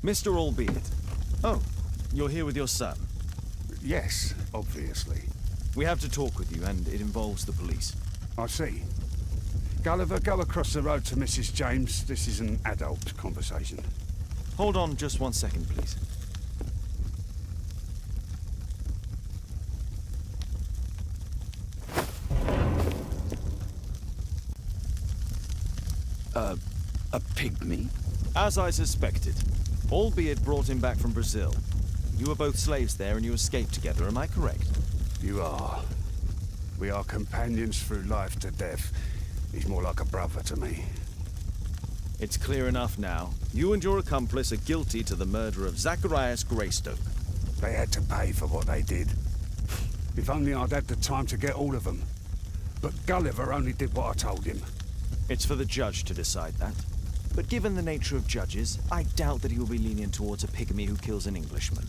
Mr. Albeit. Oh, you're here with your son. Yes, obviously. We have to talk with you, and it involves the police. I see. Gulliver, go across the road to Mrs. James. This is an adult conversation. Hold on just 1 second, please. A pygmy? As I suspected. Albeit brought him back from Brazil. You were both slaves there and you escaped together, am I correct? You are. We are companions through life to death. He's more like a brother to me. It's clear enough now. You and your accomplice are guilty to the murder of Zacharias Greystoke. They had to pay for what they did. If only I'd had the time to get all of them. But Gulliver only did what I told him. It's for the judge to decide that. But given the nature of judges, I doubt that he will be lenient towards a pygmy who kills an Englishman.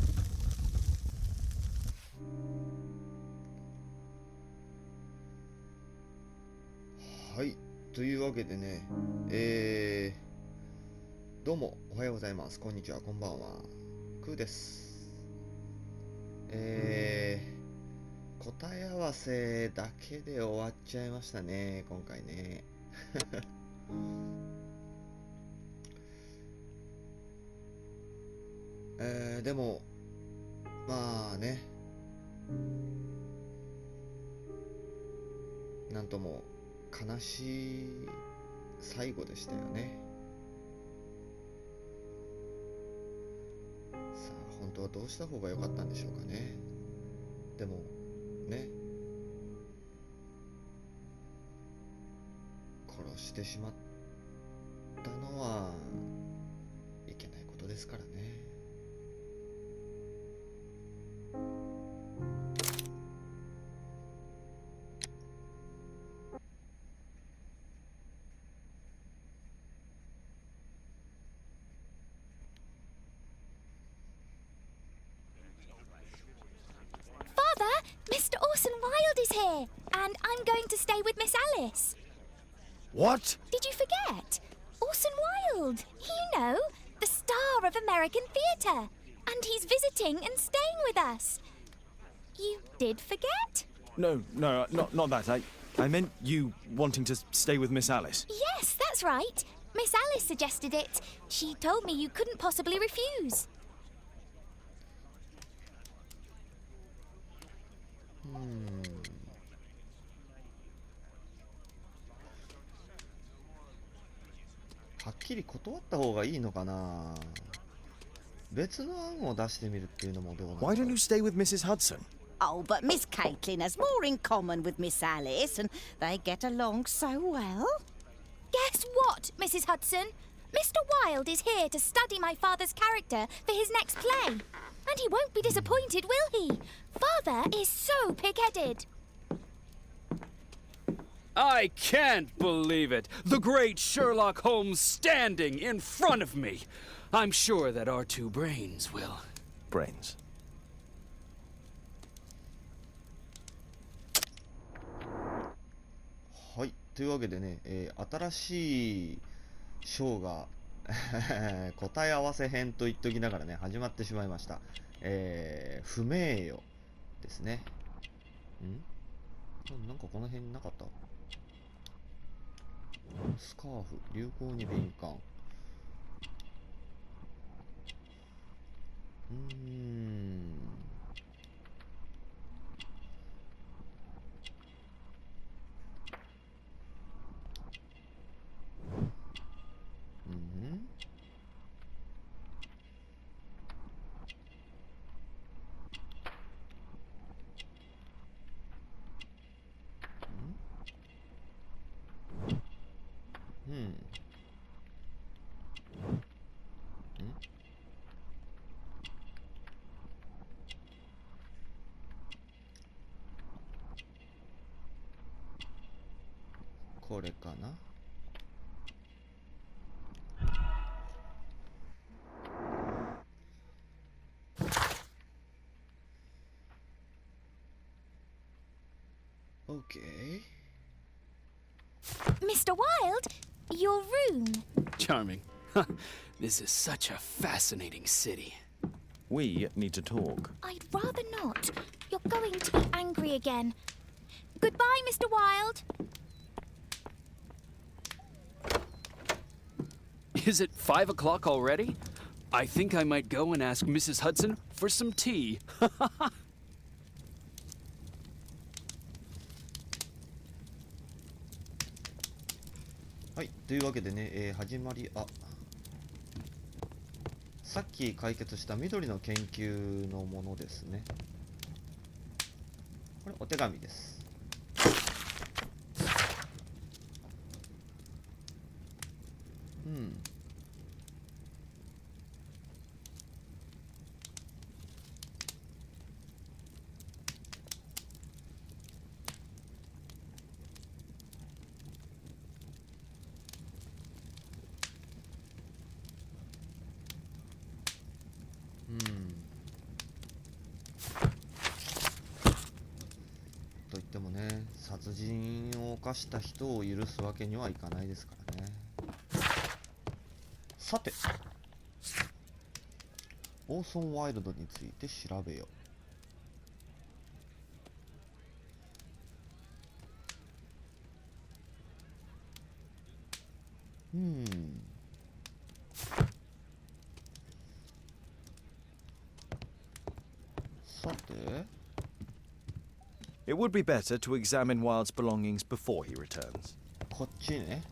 はい、というわけでね、どうもおはようございます。こんにちは、こんばんは。クーです。答え合わせだけで終わっちゃいましたね、今回ね。でも、まあね、なんとも悲しい最後でしたよね。さあ、本当はどうした方が良かったんでしょうかね。でも、ね、殺してしまったのはいけないことですからね。Mr. Orson Wilde is here, and I'm going to stay with Miss Alice. What? Did you forget? Orson Wilde, you know, the star of American theatre. And he's visiting and staying with us. You did forget? No, not that. I meant you wanting to stay with Miss Alice. Yes, that's right. Miss Alice suggested it. She told me you couldn't possibly refuse.はっきり断った方がいいのかな。別の案を出してみるっていうのもどうなのか。 Why don't you stay with Mrs. Hudson? Oh, but Miss Caitlin has more in common with Miss Alice, and they get along so well. Guess what, Mrs. Hudson? Mr. Wilde is here to study my father's character for his next play. And he won't be disappointed, will he? Father is so pig-headed. I can't believe it! The great Sherlock Holmes standing in front of me! I'm sure that our two brains will... Brains. はい、というわけでね、新しいショーが答え合わせ編と言っときながらね、始まってしまいました。不名誉ですね。なんかこの辺になかった？スカーフ、流行に敏感。これかな。Okay. Mr. Wilde, your room. Charming. This is such a fascinating city. We need to talk. I'd rather not. You're going to be angry again. Goodbye, Mr. Wilde. Is it 5 o'clock already? I think I might go and ask Mrs. Hudson for some tea. はい、というわけでね、始まり、さっき解決した緑の研究のものですね。これお手紙です。といってもね、殺人を犯した人を許すわけにはいかないですからね。さて、オーソン・ワイルドについて調べよう。さて、It would be better to examine Wilde's belongings before he returns. こっちね。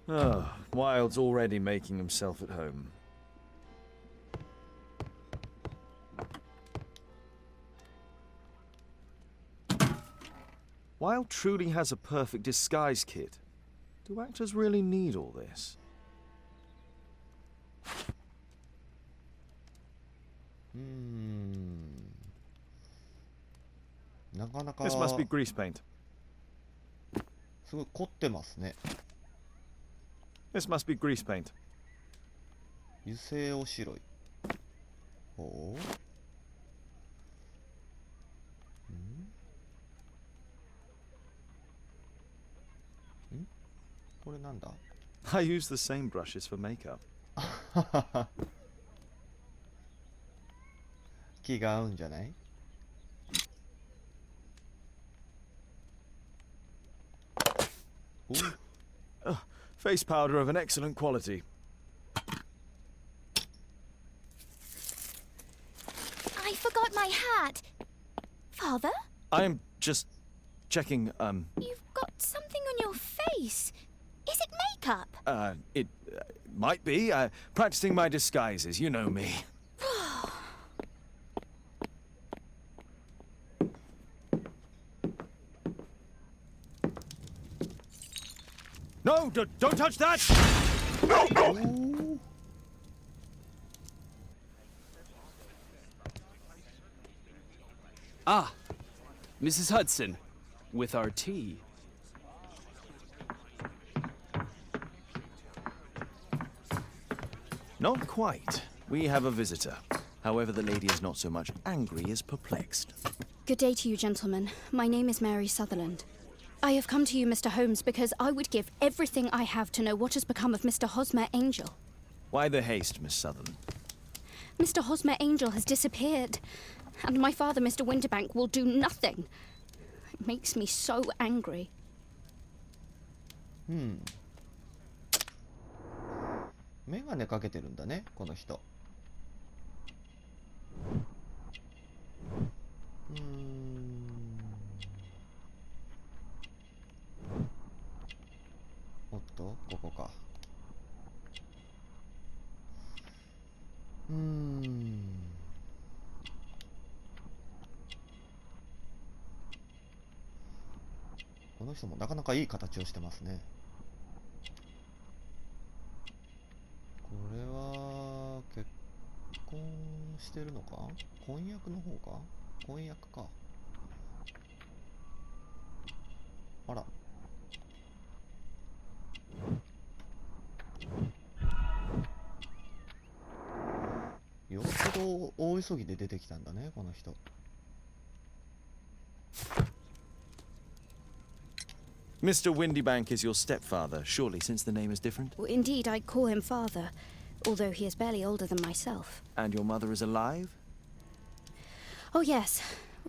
Ah, Wilde's already making himself at home. Wilde truly has a perfect disguise kit. Do actors really need all this? なかなか This must be grease paint. すごい凝ってますね。 This must be grease paint. 油性おしろい。ほう。これなんだ？ I use the same brushes for makeup. 気が合うんじゃない？ Face powder of an excellent quality. I forgot my hat. Father? I'm just checking, You've got something on your face. Is it makeup? It might be. Practicing my disguises, you know me. No, don't touch that! Ah, Mrs. Hudson, with our tea. Not quite. We have a visitor. However, the lady is not so much angry as perplexed. Good day to you, gentlemen. My name is Mary Sutherland. I have come to you, Mr. Holmes, because I would give everything I have to know what has become of Mr. Hosmer Angel. Why the haste, Miss Sutherland? Mr. Hosmer Angel has disappeared, and my father, Mr. Winterbank, will do nothing. It makes me so angry. メガネかけてるんだね、この人。おっと、ここか。この人もなかなかいい形をしてますね。これは結婚してるのか？婚約の方か？婚約か。あら。よっぽど大急ぎで出てきたんだね、この人。Mr. Windybank is your stepfather, surely, since the name is different? Well, indeed, I call him father, although he is barely older than myself. And your mother is alive? Oh, yes.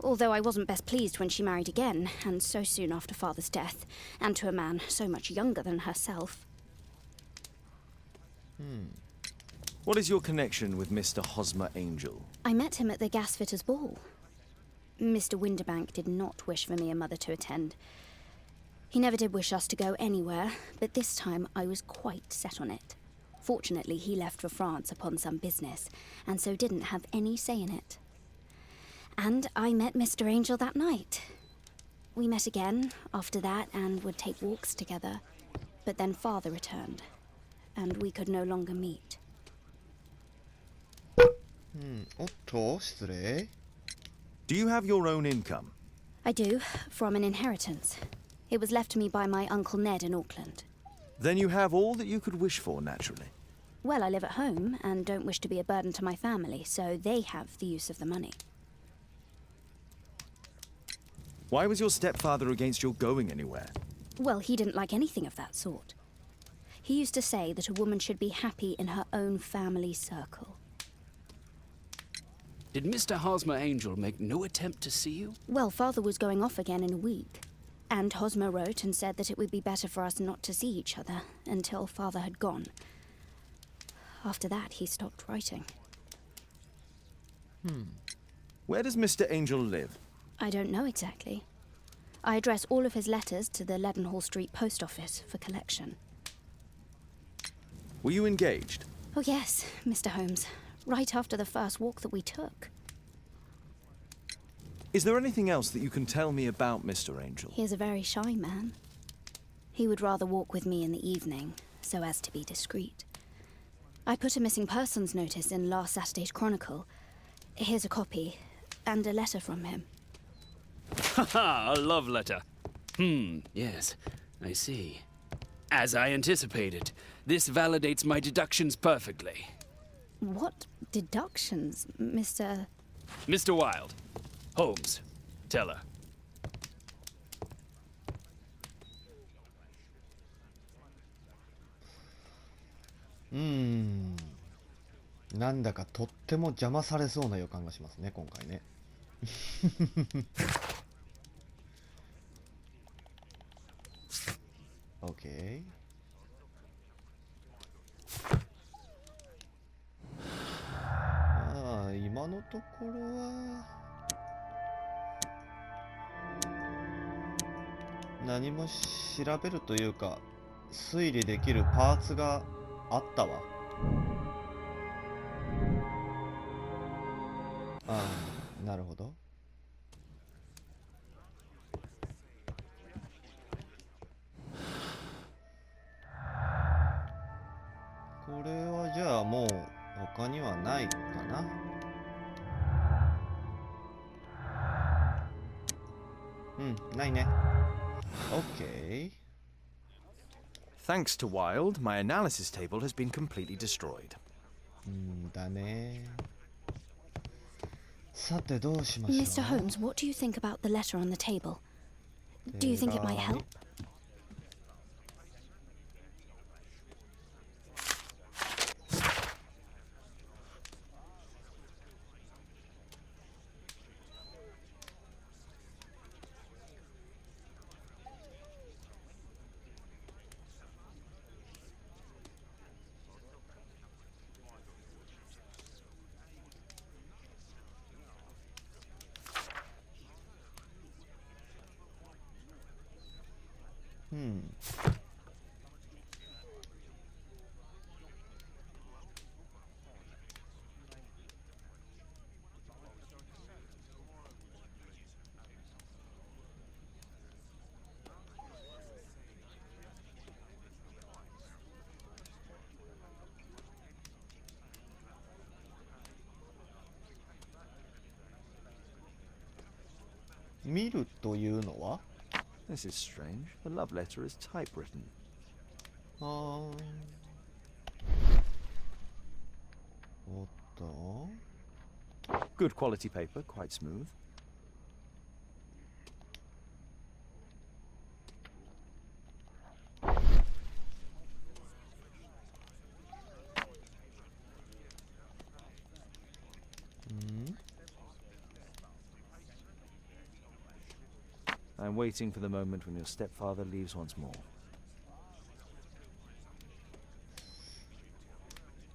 Although I wasn't best pleased when she married again, and so soon after father's death, and to a man so much younger than herself. What is your connection with Mr. Hosmer Angel? I met him at the gasfitter's ball. Mr. Windybank did not wish for me and Mother to attend. He never did wish us to go anywhere, but this time I was quite set on it. Fortunately, he left for France upon some business, and so didn't have any say in it. And I met Mr. Angel that night. We met again after that and would take walks together. But then Father returned, and we could no longer meet. おっと、失礼。Do you have your own income? I do, from an inheritance. It was left to me by my Uncle Ned in Auckland. Then you have all that you could wish for, naturally. Well, I live at home and don't wish to be a burden to my family, so they have the use of the money. Why was your stepfather against your going anywhere? Well, he didn't like anything of that sort. He used to say that a woman should be happy in her own family circle. Did Mr. Hosmer Angel make no attempt to see you? Well, Father was going off again in a week, and Hosmer wrote and said that it would be better for us not to see each other until Father had gone. After that, he stopped writing. Where does Mr. Angel live? I don't know exactly. I address all of his letters to the Leadenhall Street post office for collection. Were you engaged? Oh yes, Mr. Holmes. Right after the first walk that we took. Is there anything else that you can tell me about Mr. Angel? He is a very shy man. He would rather walk with me in the evening, so as to be discreet. I put a missing persons notice in last Saturday's Chronicle. Here's a copy, and a letter from him. Haha, a love letter. Yes, I see. As I anticipated, this validates my deductions perfectly. What deductions, Mr. Mr. Wilde, Holmes, tell her.うーん。なんだかとっても邪魔されそうな予感がしますね、今回ね。OK。ああ、今のところは何も調べるというか推理できるパーツがあったわ。ああ、なるほど。これはじゃあもう他にはないかな。ないね。OK。Thanks to Wilde, my analysis table has been completely destroyed. だね。さてどうしましょう。Mr. Holmes, what do you think about the letter on the table? Do you think it might help?見るというのは This is strange. The love letter is typewritten. おっと Good quality paper, quite smooth. I'm waiting for the moment when your stepfather leaves once more.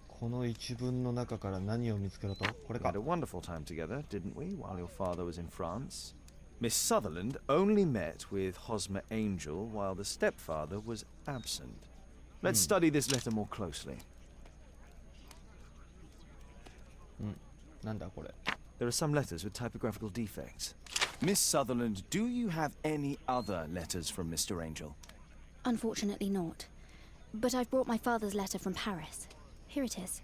この一文の中から何を見つけろと？これ We か had a。wonderful time together, didn't we, while your father was in France? Miss Sutherland only met with Hosmer Angel while the stepfather was absent. Let's study this letter more closely. なんだこれ。 There are some letters with typographical defects. Miss Sutherland, do you have any other letters from Mr. Angel? Unfortunately not. But I've brought my father's letter from Paris. Here it is.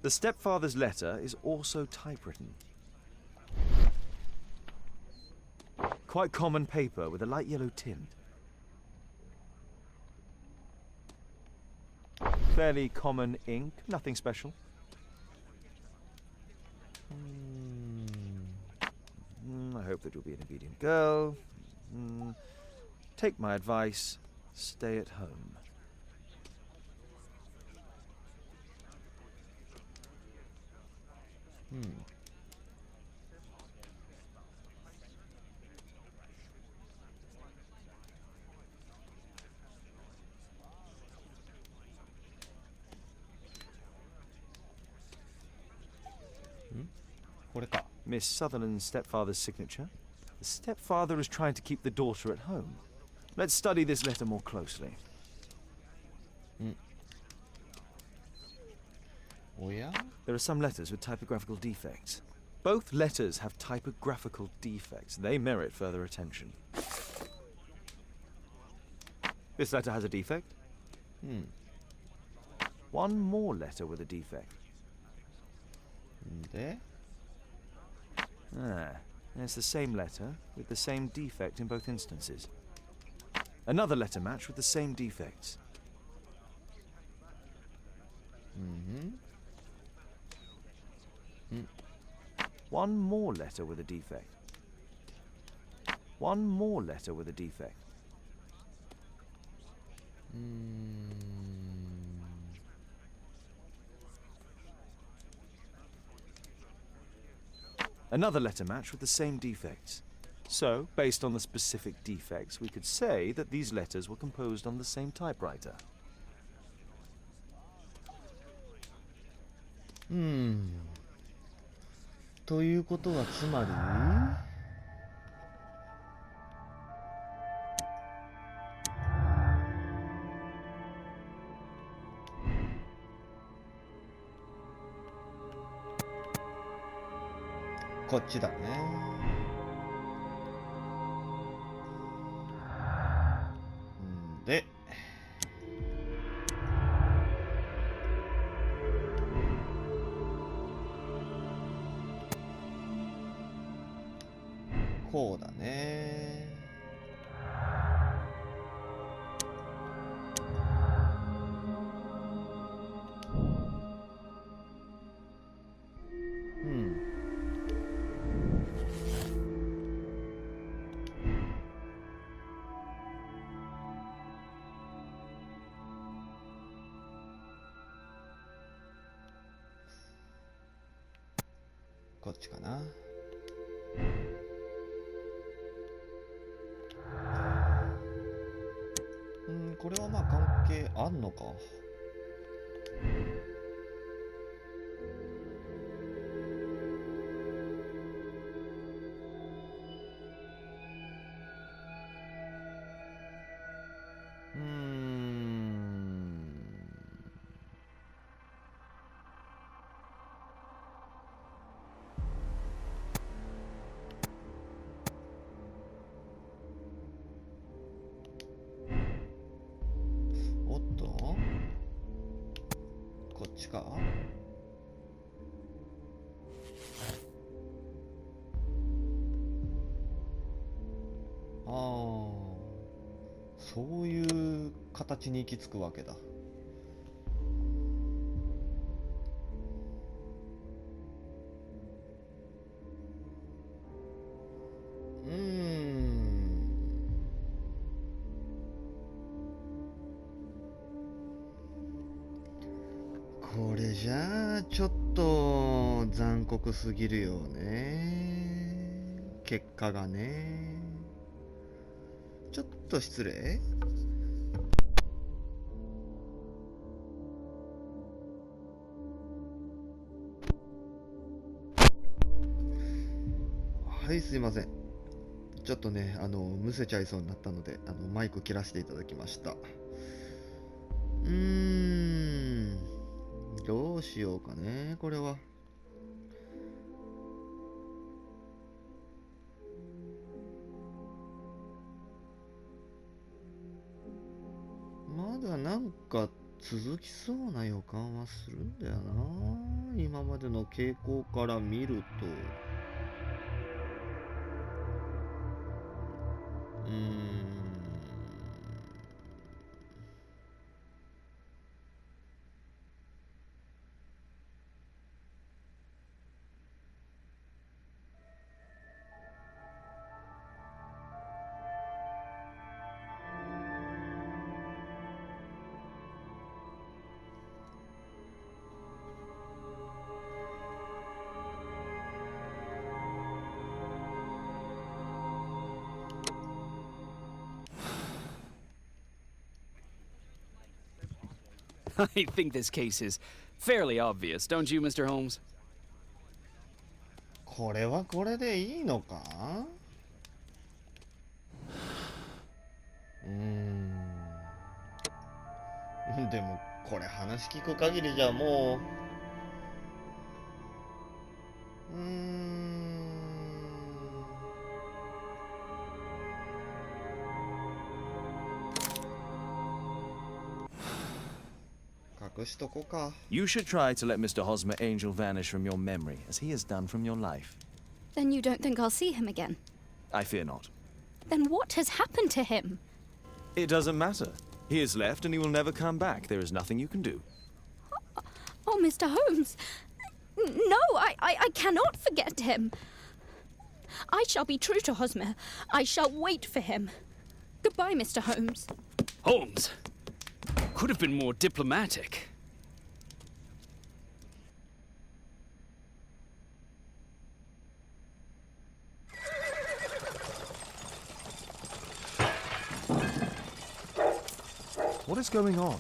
The stepfather's letter is also typewritten. Quite common paper with a light yellow tint. Fairly common ink, nothing special. I hope that you'll be an obedient girl. Take my advice, stay at home. Miss Sutherland's stepfather's signature. The stepfather is trying to keep the daughter at home. Let's study this letter more closely. おや？ There are some letters with typographical defects. Both letters have typographical defects. They merit further attention. This letter has a defect. One more letter with a defect. で、 It's the same letter with the same defect in both instances. Another letter match with the same defects. One more letter with a defect. One more letter with a defect. Another letter match with the same defects. So, based on the specific defects, we could say that these letters were composed on the same typewriter. ということはつまりこっちだね。で、こうだね。こっちかな。これはまあ関係あんのか。おっと、こっちか。ああ、そういう形に行き着くわけだ。これじゃあちょっと残酷すぎるよね。結果がね。ちょっと失礼。はい、すいません。ちょっとね、むせちゃいそうになったので、マイク切らせていただきました。どうしようかね、これは。まだなんか続きそうな予感はするんだよな。今までの傾向から見ると。I think this case is fairly obvious, don't you, Mr. Holmes? これはこれでいいのか？でもこれ話聞く限りじゃもう隠しとこうか。 You should try to let Mr. Hosmer Angel vanish from your memory, as he has done from your life. Then you don't think I'll see him again? I fear not. Then what has happened to him? It doesn't matter. He has left and he will never come back. There is nothing you can do. Oh, Mr. Holmes. No, I cannot forget him. I shall be true to Hosmer. I shall wait for him. Goodbye, Mr. Holmes. Holmes! Could have been more diplomatic. What is going on?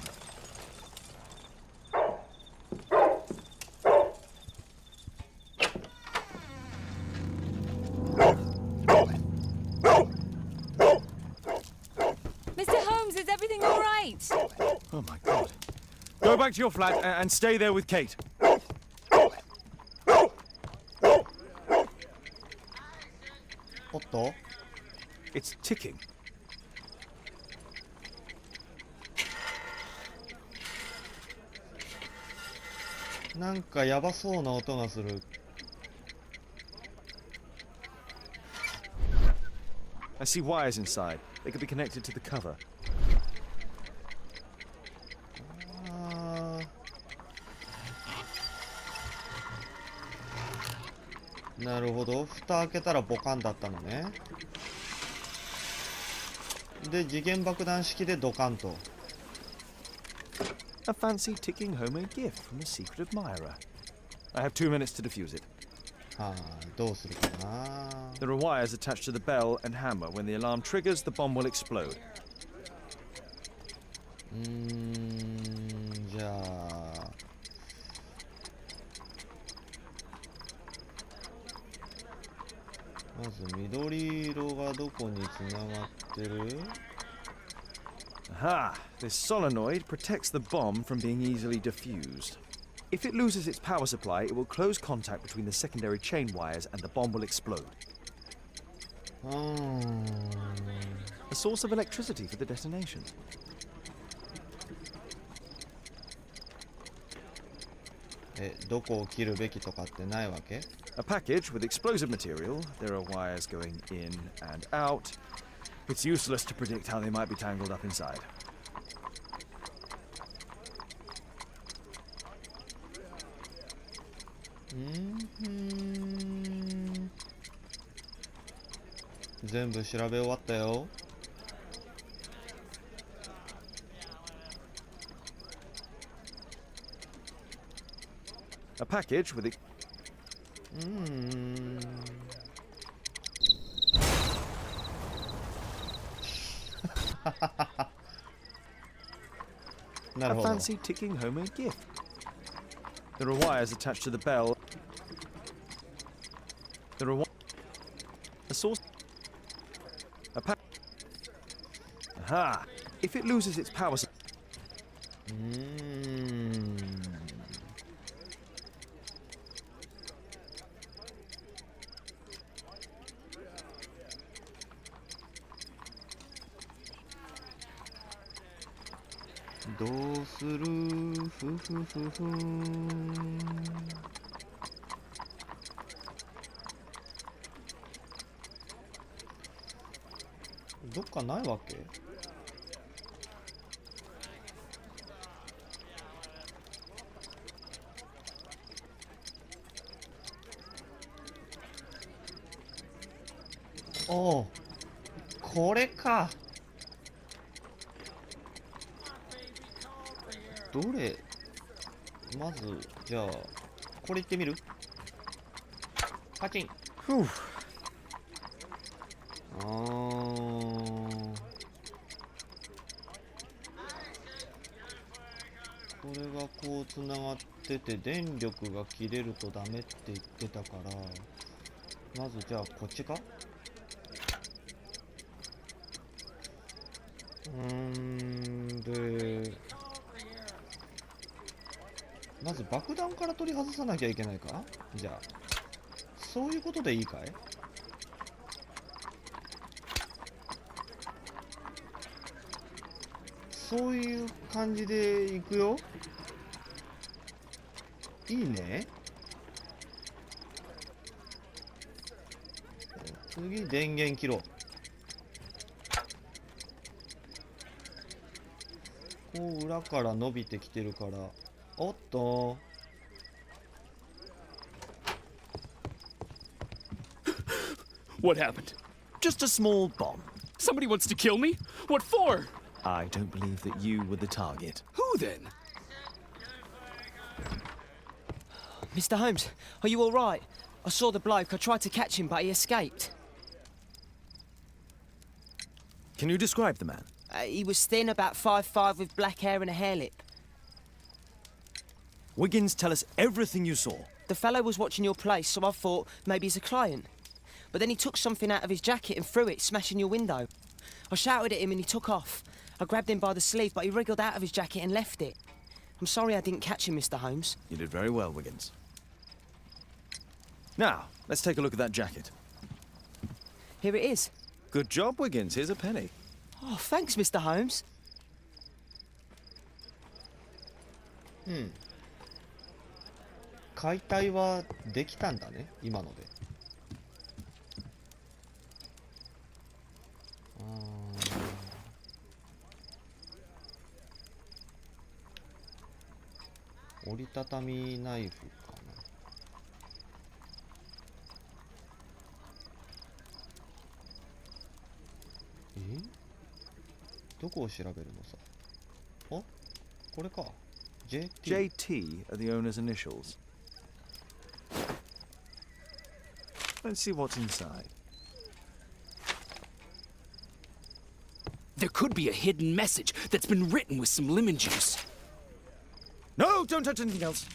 Mr. Holmes, is everything all right? Oh my God. Go back to your flat and stay there with Kate. Otto? It's ticking.なんかやばそうな音がする。I see wires inside. They could be connected to the cover. なるほど。蓋開けたらボカンだったのね。で、時限爆弾式でドカンと。A fancy ticking homemade gift from a secret admirer. I have 2 minutes to defuse it. はあ、どうするかな。There are wires attached to the bell and hammer. When the alarm triggers, the bomb will explode. じゃあ。まず緑色がどこにつながってる？ Aha! This solenoid protects the bomb from being easily diffused. If it loses its power supply, it will close contact between the secondary chain wires and the bomb will explode. A source of electricity for the detonation. どこを切るべきとかってないわけ？ A package with explosive material. There are wires going in and out. It's useless to predict how they might be tangled up inside. 全部調べ終わったよ。A package with it. なる A ほど。 fancy ticking homemade gift. There are wires attached to the bell. There are a source. A pack. Aha! If it loses its power. Hmm. どうするふふふふん。どっかないわけ？おお、これか。どれ？まずじゃあこれいってみる？カチン。 Whew. これがこうつながってて電力が切れるとダメって言ってたから、まずじゃあこっちか？でまず爆弾から取り外さなきゃいけないか？じゃあそういうことでいいかい？そういう感じでいくよ。いいね。次電源切ろう。こう裏から伸びてきてるから、おっと。What happened? Just a small bomb. Somebody wants to kill me? What for? I don't believe that you were the target. Who then? Mr. Holmes, are you all right? I saw the bloke. I tried to catch him, but he escaped. Can you describe the man? He was thin, about 5'5", with black hair and a hair lip. Wiggins, tell us everything you saw. The fellow was watching your place, so I thought maybe he's a client. But then he took something out of his jacket and threw it, smashing your window. I shouted at him and he took off. I grabbed him by the sleeve, but he wriggled out of his jacket and left it. I'm sorry I didn't catch him, Mr. Holmes. You did very well, Wiggins. Now, let's take a look at that jacket. Here it is. Good job, Wiggins. Here's a penny. Oh, thanks, Mr. Holmes. 解体はできたんだね、今ので。折りたたみナイフかな。どこを調べるのさ。あ、これか。JT。 JT are the owner's initials. Let's see what's inside. There could be a hidden message that's been written with some lemon juice. No, don't touch anything else.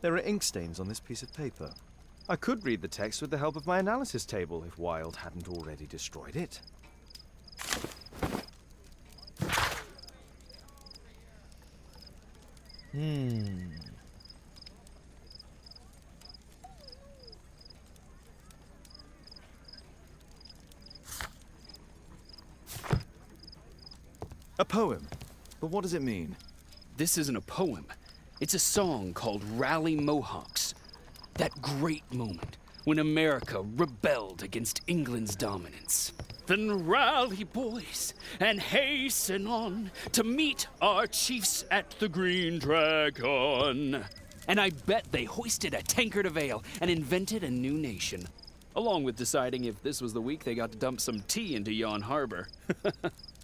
There are ink stains on this piece of paper. I could read the text with the help of my analysis table if Wilde hadn't already destroyed it. A poem. But what does it mean? This isn't a poem. It's a song called Rally Mohawks. That great moment when America rebelled against England's dominance. Then rally, boys, and hasten on to meet our chiefs at the Green Dragon. And I bet they hoisted a tankard of ale and invented a new nation. Along with deciding if this was the week they got to dump some tea into yon harbor.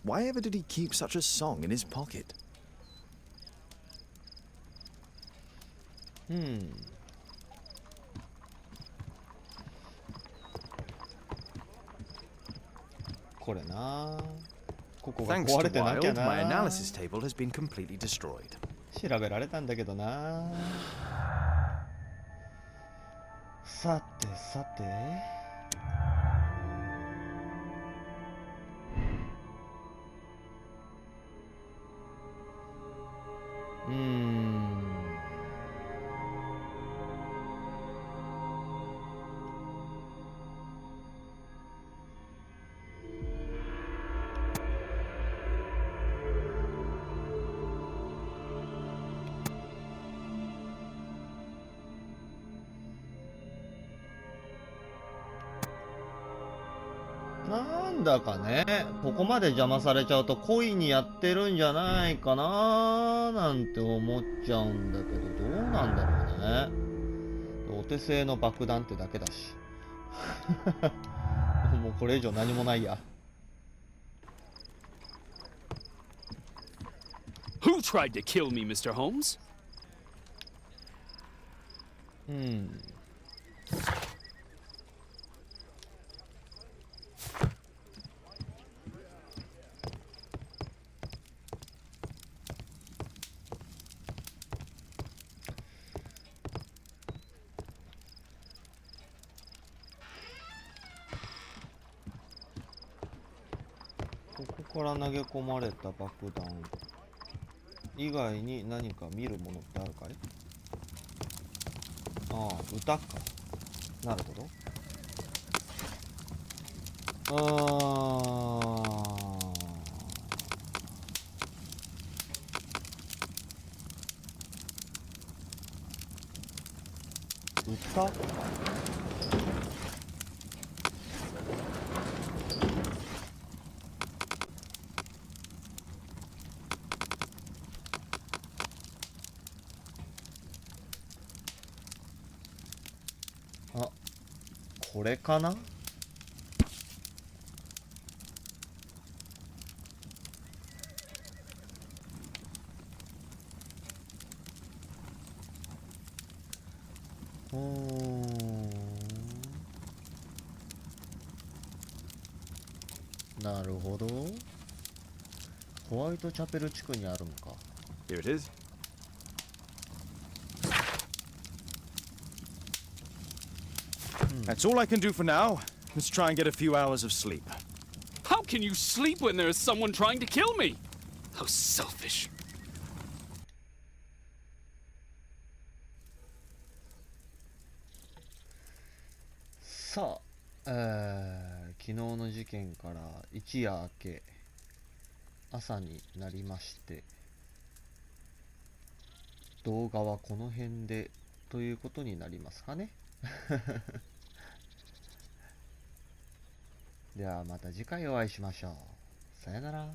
Why ever did he keep such a song in his pocket? これな。ここが Thanks 壊 to れてなきゃ Wild, my な。 analysis table has been completely destroyed. 調べられたんだけどな。さてさて。なんだかね、ここまで邪魔されちゃうと故意にやってるんじゃないかななんて思っちゃうんだけど、どうなんだろうね。お手製の爆弾ってだけだし。もうこれ以上何もないや。Who tried to kill me, Mr. Holmes? ここから投げ込まれた爆弾以外に何か見るものってあるかい？ああ、歌か。なるほど。歌？あ、これかな？なるほど。ホワイトチャペル地区にあるのか。 Here it is. That's all I can do for now. Let's try and get a few hours of sleep. How can you sleep when there is someone trying to kill me? How selfish. さあ、昨日の事件から一夜明け朝になりまして、動画はこの辺でということになりますかね。ではまた次回お会いしましょう。さよなら。